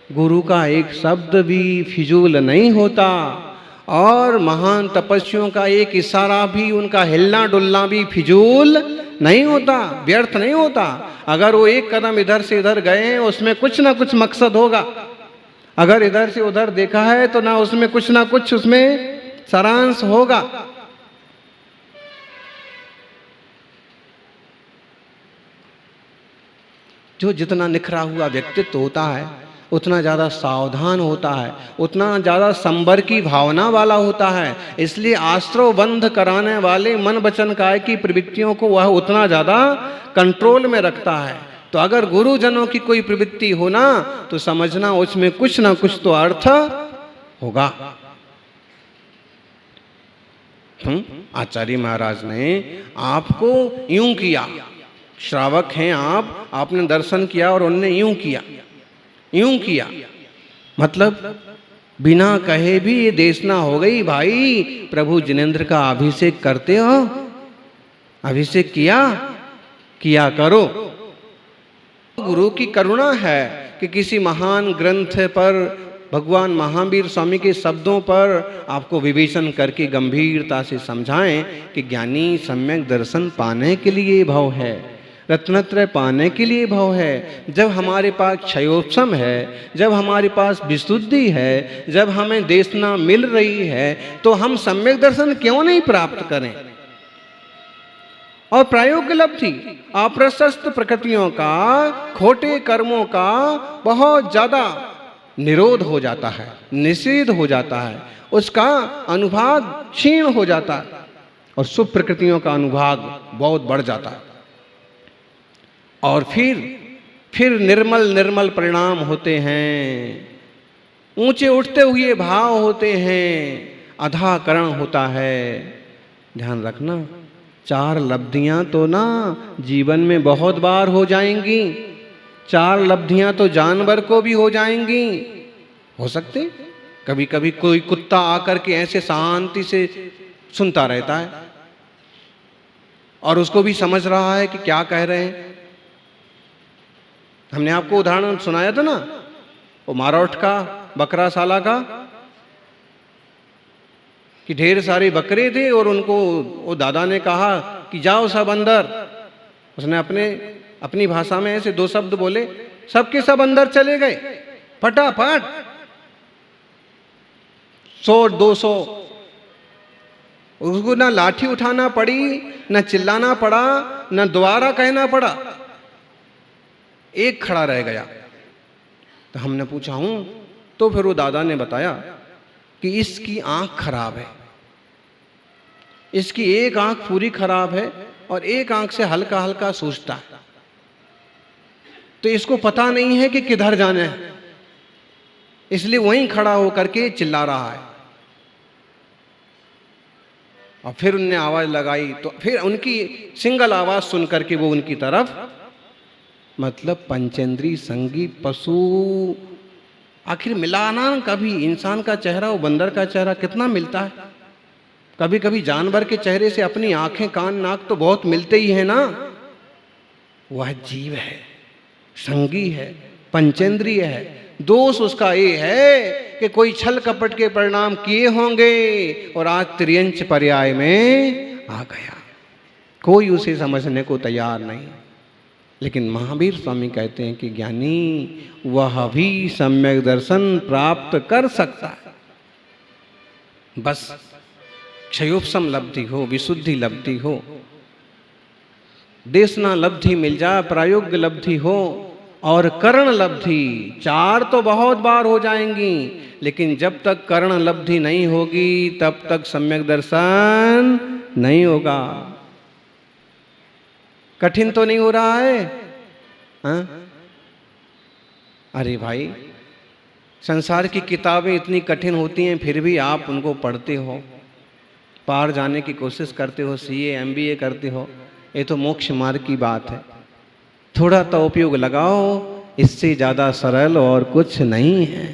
गुरु का एक शब्द भी फिजूल नहीं होता और महान तपस्वियों का एक इशारा भी, उनका हिलना डुलना भी फिजूल नहीं होता, व्यर्थ नहीं होता। अगर वो एक कदम इधर से इधर गए उसमें कुछ ना कुछ मकसद होगा। अगर इधर से उधर देखा है तो ना उसमें कुछ ना कुछ उसमें सारांश होगा। जो जितना निखरा हुआ व्यक्तित्व होता है उतना ज़्यादा सावधान होता है, उतना ज़्यादा संबर की भावना वाला होता है। इसलिए आश्रव बंध कराने वाले मन वचन काया की प्रवृत्तियों को वह उतना ज़्यादा कंट्रोल में रखता है। तो अगर गुरुजनों की कोई प्रवृत्ति हो ना तो समझना उसमें कुछ ना कुछ तो अर्थ होगा। आचार्य महाराज ने आपको यूं किया, श्रावक हैं आप, आपने दर्शन किया और उनने यूं किया, यूं किया, मतलब बिना कहे भी ये देशना हो गई, भाई प्रभु जिनेंद्र का अभिषेक करते हो, अभिषेक किया करो। गुरु की करुणा है कि किसी महान ग्रंथ पर, भगवान महावीर स्वामी के शब्दों पर आपको विवेचन करके गंभीरता से समझाएं कि ज्ञानी सम्यक दर्शन पाने के लिए भव है, रत्नत्रय पाने के लिए भव है। जब हमारे पास क्षयोपशम है, जब हमारे पास विशुद्धि है, जब हमें देशना मिल रही है तो हम सम्यक दर्शन क्यों नहीं प्राप्त करें। और प्रायोगिक लब्धि अप्रशस्त प्रकृतियों का, खोटे कर्मों का बहुत ज्यादा निरोध हो जाता है, निषेध हो जाता है, उसका अनुभाग क्षीण हो जाता है और शुभ प्रकृतियों का अनुभाग बहुत बढ़ जाता है। और फिर निर्मल निर्मल परिणाम होते हैं, ऊंचे उठते हुए भाव होते हैं, अधाकरण होता है। ध्यान रखना, 4 लब्धियां तो ना जीवन में बहुत बार हो जाएंगी, 4 लब्धियां तो जानवर को भी हो जाएंगी। हो सकते कभी कभी कोई कुत्ता आकर के ऐसे शांति से सुनता रहता है और उसको भी समझ रहा है कि क्या कह रहे हैं। हमने आपको उदाहरण सुनाया था ना, वो मारौठ का, बकराशाला का, कि ढेर सारे बकरे थे और उनको वो दादा ने कहा कि जाओ सब अंदर। उसने अपनी भाषा में ऐसे 2 शब्द बोले, सबके सब अंदर चले गए फटाफट, 100-200। उसको ना लाठी उठाना पड़ी, ना चिल्लाना पड़ा, ना दोबारा कहना पड़ा, एक खड़ा रह गया। तो हमने पूछा हूं, तो फिर वो दादा ने बताया कि इसकी आंख खराब है, इसकी एक आंख पूरी खराब है और एक आंख से हल्का हल्का सूझता है, तो इसको पता नहीं है कि किधर जाना है, इसलिए वहीं खड़ा होकर के चिल्ला रहा है। और फिर उनने आवाज लगाई तो फिर उनकी सिंगल आवाज सुन करके वो उनकी तरफ, मतलब पंचेंद्री संगी पशु, आखिर मिलाना कभी इंसान का चेहरा और बंदर का चेहरा कितना मिलता है। कभी कभी जानवर के चेहरे से अपनी आंखें, कान, नाक तो बहुत मिलते ही है ना। वह जीव है, संगी है, पंचेंद्रिय है। दोष उसका ये है कि कोई छल कपट के परिणाम किए होंगे और आज त्रियंच पर्याय में आ गया, कोई उसे समझने को तैयार नहीं। लेकिन महावीर स्वामी कहते हैं कि ज्ञानी वह भी सम्यक दर्शन प्राप्त कर सकता है, बस क्षयोपशम लब्धि हो, विशुद्धि लब्धि हो, देशना लब्धि मिल जाए, प्रायोग्य लब्धि हो और करण लब्धि। 4 तो बहुत बार हो जाएंगी, लेकिन जब तक करण लब्धि नहीं होगी तब तक सम्यक दर्शन नहीं होगा। कठिन तो नहीं हो रहा है? हाँ? अरे भाई, संसार की किताबें इतनी कठिन होती हैं फिर भी आप उनको पढ़ते हो, पार जाने की कोशिश करते हो, CA MBA करते हो, ये तो मोक्ष मार्ग की बात है। थोड़ा तो उपयोग लगाओ, इससे ज्यादा सरल और कुछ नहीं है।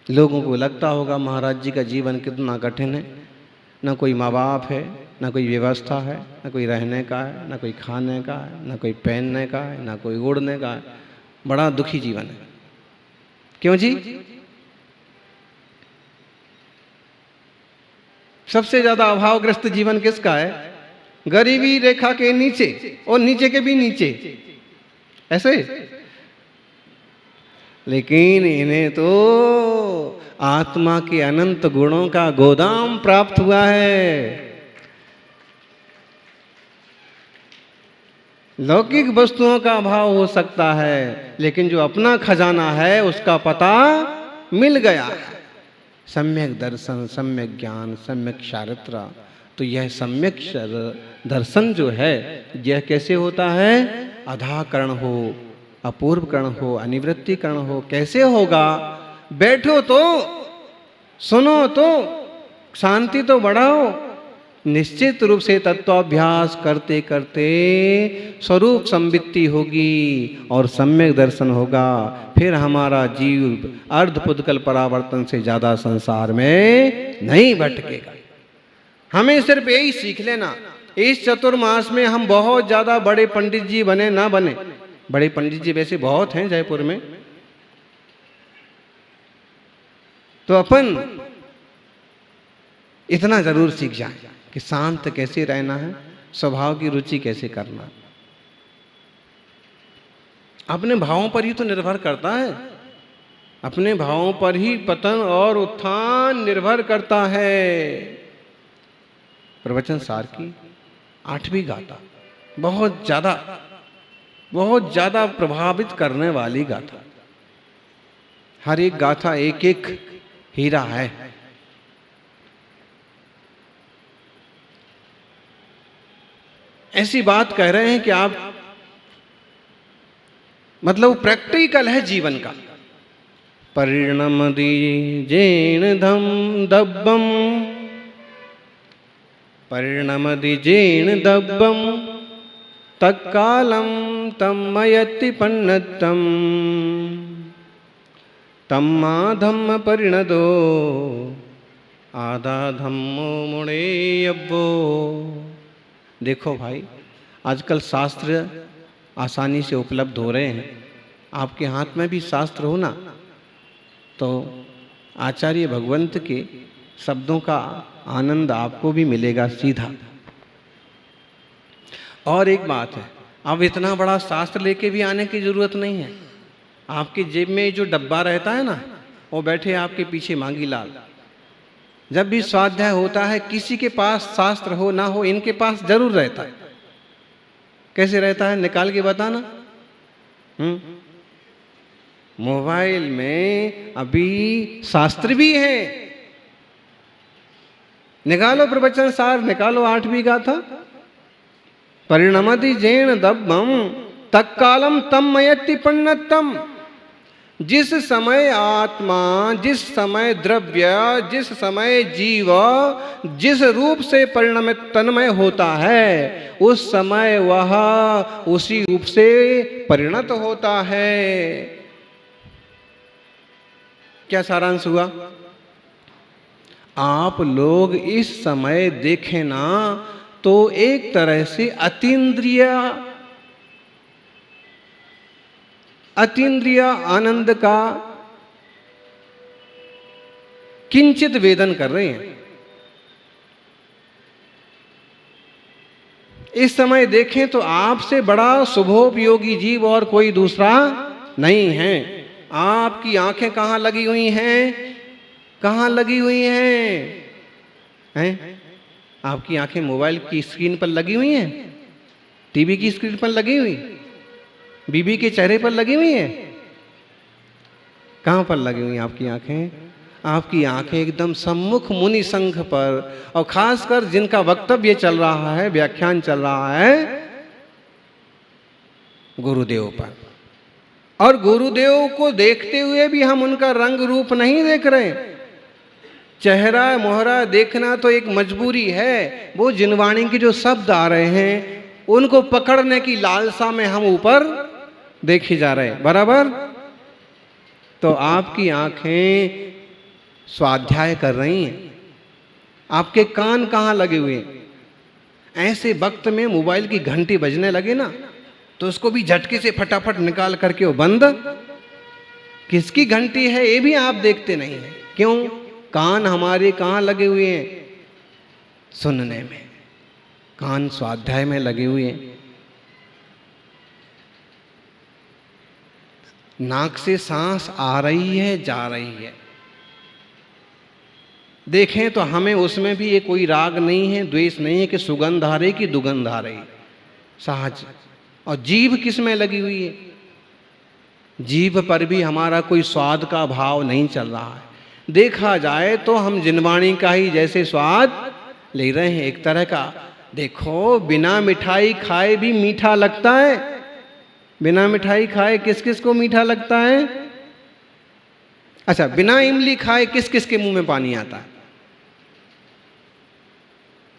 लोगों को लगता होगा महाराज जी का जीवन कितना कठिन है, ना कोई माँ बाप है, ना कोई व्यवस्था है, ना कोई रहने का है, ना कोई खाने का है, ना कोई पहनने का है, ना कोई ओढ़ने का है, बड़ा दुखी जीवन है। क्यों जी? सबसे ज्यादा अभावग्रस्त जीवन किसका है? गरीबी रेखा के नीचे और नीचे के भी नीचे, ऐसे। लेकिन इन्हें तो आत्मा के अनंत गुणों का गोदाम प्राप्त हुआ है। लौकिक वस्तुओं का अभाव हो सकता है, लेकिन जो अपना खजाना है उसका पता मिल गया है। सम्यक दर्शन, सम्यक ज्ञान, सम्यक चारित्र। तो यह सम्यक दर्शन जो है यह कैसे होता है? अधाकरण हो, अपूर्वकरण हो, अनिवृत्तिकरण हो। कैसे होगा? बैठो तो, सुनो तो, शांति तो बढ़ाओ। निश्चित रूप से तत्वाभ्यास करते करते स्वरूप संवित्ति होगी और सम्यक दर्शन होगा। फिर हमारा जीव अर्धपुद्गल परावर्तन से ज्यादा संसार में नहीं भटकेगा। हमें सिर्फ यही सीख लेना। इस चतुर्मास में हम बहुत ज्यादा बड़े पंडित जी बने ना बने, बड़े पंडित जी वैसे बहुत हैं जयपुर में, तो अपन इतना जरूर सीख जाएं कि शांत कैसे रहना है, स्वभाव की रुचि कैसे करना। अपने भावों पर ही तो निर्भर करता है, अपने भावों पर ही पतन और उत्थान निर्भर करता है। प्रवचन सार की 8वीं गाथा बहुत ज्यादा प्रभावित करने वाली गाथा। हर एक गाथा एक एक हीरा है। ऐसी बात कह रहे हैं कि आप मतलब प्रैक्टिकल है जीवन का। परिणमति जेण धम दब्बम, परिणमति जेण दब्बम, तत्कालम तम्मयति पन्नतम, तम्मा धम्म परिणदो, आधा धम्मो मुड़े अब्बो। देखो भाई, आजकल शास्त्र आसानी से उपलब्ध हो रहे हैं। आपके हाथ में भी शास्त्र हो ना, तो आचार्य भगवंत के शब्दों का आनंद आपको भी मिलेगा सीधा। और एक बात है, अब इतना बड़ा शास्त्र लेके भी आने की जरूरत नहीं है। आपकी जेब में जो डब्बा रहता है ना, वो बैठे आपके पीछे मांगी लाल। जब भी स्वाध्याय होता है, किसी के पास शास्त्र हो ना हो, इनके पास जरूर रहता है। कैसे रहता है निकाल के बताना। मोबाइल में अभी शास्त्र भी है। निकालो प्रवचन सार, निकालो 8वीं गाथा। परिणमति जेण दब्बम, तत्कालम तम्मयति पन्नतम। जिस समय आत्मा, जिस समय द्रव्य, जिस समय जीव जिस रूप से परिणमित तन्मय होता है, उस समय वह उसी रूप से परिणत होता है। क्या सारांश हुआ? आप लोग इस समय देखें ना, तो एक तरह से अतीन्द्रिय आनंद का किंचित वेदन कर रहे हैं। इस समय देखें तो आपसे बड़ा शुभोपयोगी जीव और कोई दूसरा नहीं है। आपकी आंखें कहाँ लगी हुई हैं? कहाँ लगी हुई हैं? आपकी आंखें मोबाइल की स्क्रीन पर लगी हुई हैं, टीवी की स्क्रीन पर लगी हुई, बीबी के चेहरे पर लगी हुई हैं। कहाँ पर लगी हुई आपकी आंखें? आपकी आंखें एकदम सम्मुख मुनि संघ पर, और खासकर जिनका वक्तव्य चल रहा है, व्याख्यान चल रहा है, गुरुदेव पर। और गुरुदेव को देखते हुए भी हम उनका रंग रूप नहीं देख रहे। चेहरा मोहरा देखना तो एक मजबूरी है। वो जिनवाणी के जो शब्द आ रहे हैं, उनको पकड़ने की लालसा में हम ऊपर देखे जा रहे हैं। बराबर? तो आपकी आंखें स्वाध्याय कर रही हैं, आपके कान कहाँ लगे हुए हैं। ऐसे वक्त में मोबाइल की घंटी बजने लगे ना, तो उसको भी झटके से फटाफट निकाल करके वो बंद। किसकी घंटी है ये भी आप देखते नहीं है। क्यों? कान हमारे कहाँ लगे हुए हैं? सुनने में। कान स्वाध्याय में लगे हुए हैं। नाक से सांस आ रही है, जा रही है, देखें तो हमें उसमें भी ये कोई राग नहीं है, द्वेष नहीं है कि सुगंध आ रही कि दुगंध आ रही, सहज। और जीभ किस में लगी हुई है? जीभ पर भी हमारा कोई स्वाद का भाव नहीं चल रहा है। देखा जाए तो हम जिनवाणी का ही जैसे स्वाद ले रहे हैं एक तरह का। देखो, बिना मिठाई खाए भी मीठा लगता है। बिना मिठाई खाए किस किस को मीठा लगता है? अच्छा, बिना इमली खाए किस किस के मुंह में पानी आता है?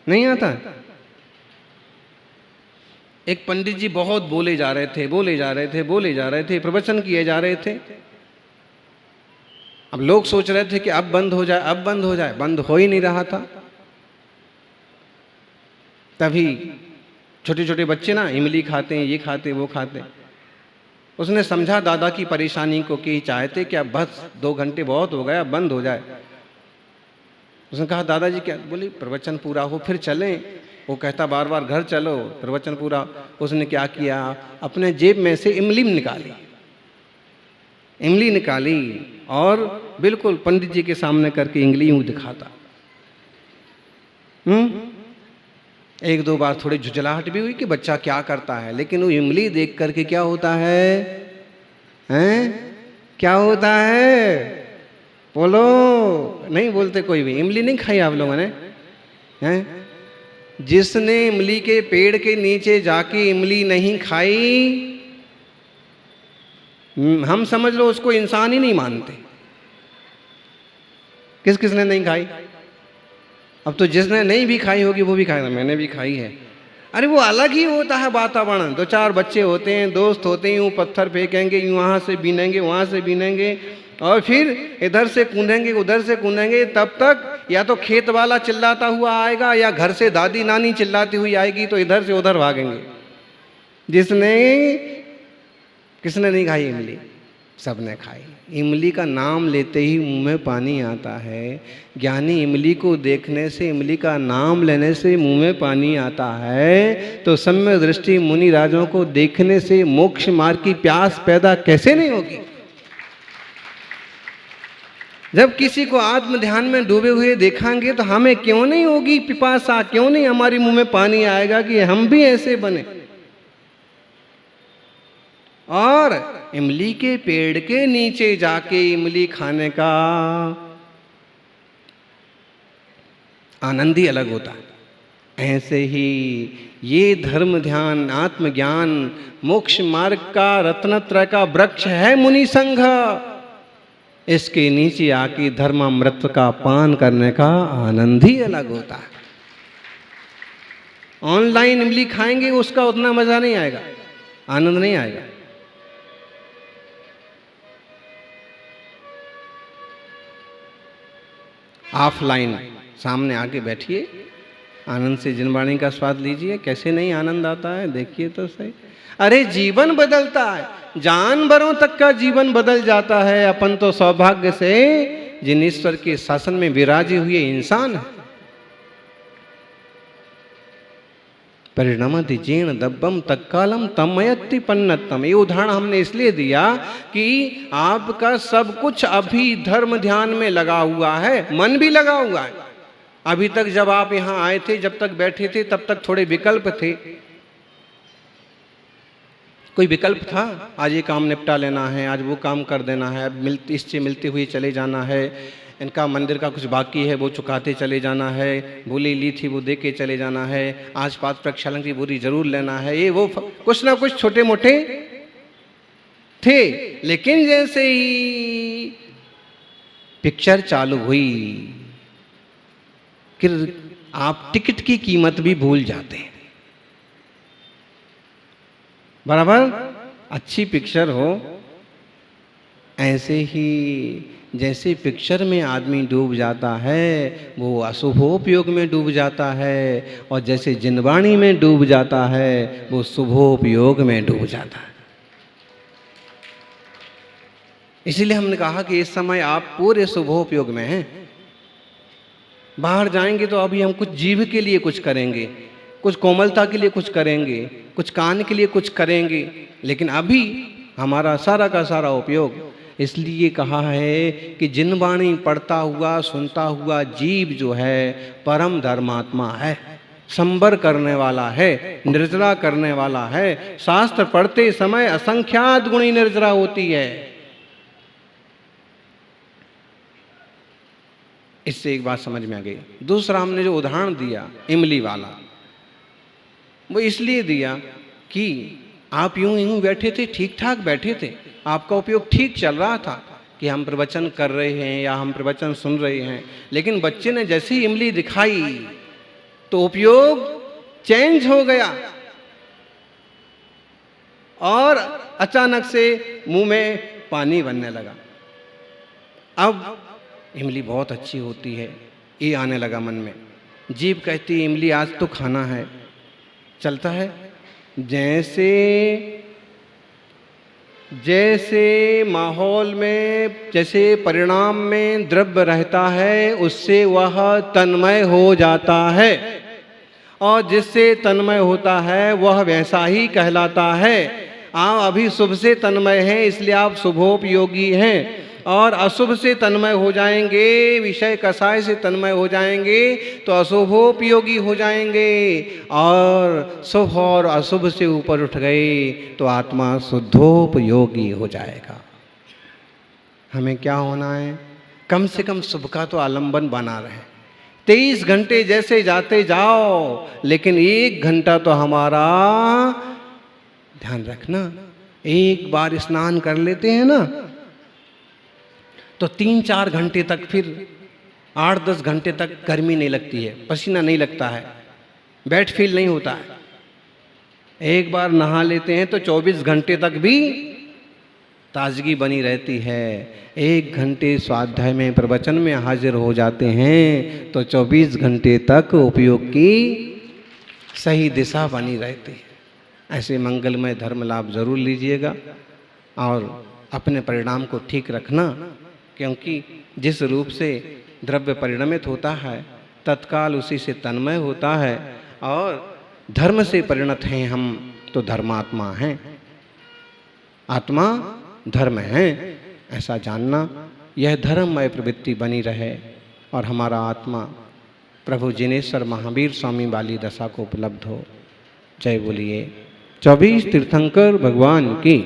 नहीं आता? एक पंडित जी बहुत बोले जा रहे थे, प्रवचन किए जा रहे थे। अब लोग सोच रहे थे कि अब बंद हो जाए, अब बंद हो जाए, बंद हो ही नहीं रहा था। तभी छोटे छोटे बच्चे ना इमली खाते हैं, ये खाते, वो खाते। उसने समझा दादा की परेशानी को कि चाहते कि अब बस 2 घंटे बहुत हो गया, अब बंद हो जाए। उसने कहा दादाजी क्या? बोले प्रवचन पूरा हो फिर चलें। वो कहता बार बार घर चलो, प्रवचन पूरा। उसने क्या किया, अपने जेब में से इमली निकाली और बिल्कुल पंडित जी के सामने करके इमली यूं दिखाता। 1-2 बार थोड़ी झुंझलाहट भी हुई कि बच्चा क्या करता है, लेकिन वो इमली देख करके क्या होता है? क्या होता है? बोलो। नहीं बोलते कोई भी। इमली नहीं खाई आप लोगों ने? हैं? जिसने इमली के पेड़ के नीचे जाके इमली नहीं खाई, हम समझ लो उसको इंसान ही नहीं मानते। किसने नहीं खाई? अब तो जिसने नहीं भी खाई होगी वो भी खाएगा, मैंने भी खाई है। अरे वो अलग ही होता है वातावरण। 2-4 बच्चे होते हैं, दोस्त होते हैं, यूँ पत्थर फेंकेंगे, यूँ वहाँ से बीनेंगे, वहाँ से बीनेंगे, और फिर इधर से कूदेंगे, उधर से कूदेंगे। तब तक या तो खेत वाला चिल्लाता हुआ आएगा या घर से दादी नानी चिल्लाती हुई आएगी, तो इधर से उधर भागेंगे। किसने नहीं खाई इमली? सबने खाई। इमली का नाम लेते ही मुंह में पानी आता है। ज्ञानी इमली को देखने से, इमली का नाम लेने से मुंह में पानी आता है, तो सम्यक दृष्टि मुनि राजों को देखने से मोक्ष मार्ग की प्यास पैदा कैसे नहीं होगी? जब किसी को आत्म ध्यान में डूबे हुए देखेंगे तो हमें क्यों नहीं होगी पिपासा? क्यों नहीं हमारे मुंह में पानी आएगा कि हम भी ऐसे बने? और इमली के पेड़ के नीचे जाके इमली खाने का आनंद ही अलग होता है। ऐसे ही ये धर्म ध्यान, आत्मज्ञान, मोक्ष मार्ग का रत्नत्रय का वृक्ष है मुनि संघ। इसके नीचे आके धर्मामृत का पान करने का आनंद ही अलग होता है। ऑनलाइन इमली खाएंगे उसका उतना मजा नहीं आएगा, आनंद नहीं आएगा। ऑफलाइन सामने आके बैठिए, आनंद से जिनवाणी का स्वाद लीजिए। कैसे नहीं आनंद आता है, देखिए तो सही। अरे जीवन बदलता है, जानवरों तक का जीवन बदल जाता है। अपन तो सौभाग्य से जिन ईश्वर के शासन में विराजे हुए इंसान है। परिणमति जीर्ण दब्बम तत्कालम तमयति पन्नतम। ये उदाहरण हमने इसलिए दिया कि आपका सब कुछ अभी धर्म ध्यान में लगा हुआ है, मन भी लगा हुआ है। अभी तक जब आप यहाँ आए थे, जब तक बैठे थे, तब तक थोड़े विकल्प थे। कोई विकल्प था, आज ये काम निपटा लेना है, आज वो काम कर देना है, अब इससे मिलते हुए चले जाना है, इनका मंदिर का कुछ बाकी है वो चुकाते चले जाना है, बोली ली थी वो दे के चले जाना है, आज 5 प्रक्षालन की बोरी जरूर लेना है। ये वो कुछ ना कुछ छोटे मोटे थे। लेकिन जैसे ही पिक्चर चालू हुई कि आप टिकट की कीमत भी भूल जाते हैं। बराबर, अच्छी पिक्चर हो ऐसे ही जैसे पिक्चर में आदमी डूब जाता है वो अशुभोपयोग में डूब जाता है, और जैसे जिनवाणी में डूब जाता है वो शुभोपयोग में डूब जाता है। इसीलिए हमने कहा कि इस समय आप पूरे शुभोपयोग में हैं। बाहर जाएंगे तो अभी हम कुछ जीभ के लिए कुछ करेंगे, कुछ कोमलता के लिए कुछ करेंगे, कुछ कान के लिए कुछ करेंगे, लेकिन अभी हमारा सारा का सारा उपयोग, इसलिए कहा है कि जिनवाणी पढ़ता हुआ सुनता हुआ जीव जो है परम धर्मात्मा है, संबर करने वाला है, निर्जरा करने वाला है। शास्त्र पढ़ते समय असंख्यात गुणी निर्जरा होती है। इससे एक बात समझ में आ गई। दूसरा हमने जो उदाहरण दिया इमली वाला, वो इसलिए दिया कि आप यूं बैठे थे, ठीक ठाक बैठे थे, आपका उपयोग ठीक चल रहा था कि हम प्रवचन कर रहे हैं या हम प्रवचन सुन रहे हैं, लेकिन बच्चे ने जैसे ही इमली दिखाई तो उपयोग चेंज हो गया और अचानक से मुंह में पानी बनने लगा। अब इमली बहुत अच्छी होती है, ये आने लगा मन में। जीभ कहती है इमली आज तो खाना है, चलता है। जैसे जैसे माहौल में, जैसे परिणाम में द्रव्य रहता है उससे वह तन्मय हो जाता है, और जिससे तन्मय होता है वह वैसा ही कहलाता है। आप अभी शुभ से तन्मय हैं इसलिए आप शुभोपयोगी हैं, और अशुभ से तन्मय हो जाएंगे, विषय कसाय से तन्मय हो जाएंगे तो अशुभोपयोगी हो जाएंगे, और शुभ और अशुभ से ऊपर उठ गए तो आत्मा शुद्धोपयोगी हो जाएगा। हमें क्या होना है? कम से कम शुभ का तो आलंबन बना रहे। 23 घंटे जैसे जाते जाओ, लेकिन 1 घंटा तो हमारा ध्यान रखना। एक बार स्नान कर लेते हैं ना तो 3-4 घंटे तक, फिर 8-10 घंटे तक गर्मी नहीं लगती है, पसीना नहीं लगता है, बैड फील नहीं होता है। एक बार नहा लेते हैं तो 24 घंटे तक भी ताजगी बनी रहती है। 1 घंटे स्वाध्याय में प्रवचन में हाजिर हो जाते हैं तो 24 घंटे तक उपयोग की सही दिशा बनी रहती है। ऐसे मंगलमय धर्म लाभ जरूर लीजिएगा और अपने परिणाम को ठीक रखना, क्योंकि जिस रूप से द्रव्य परिणमित होता है तत्काल उसी से तन्मय होता है, और धर्म से परिणत हैं हम तो धर्मात्मा हैं, आत्मा धर्म है, ऐसा जानना। यह धर्ममय प्रवृत्ति बनी रहे और हमारा आत्मा प्रभु जिनेश्वर महावीर स्वामी वाली दशा को उपलब्ध हो। जय बोलिए 24 तीर्थंकर भगवान की।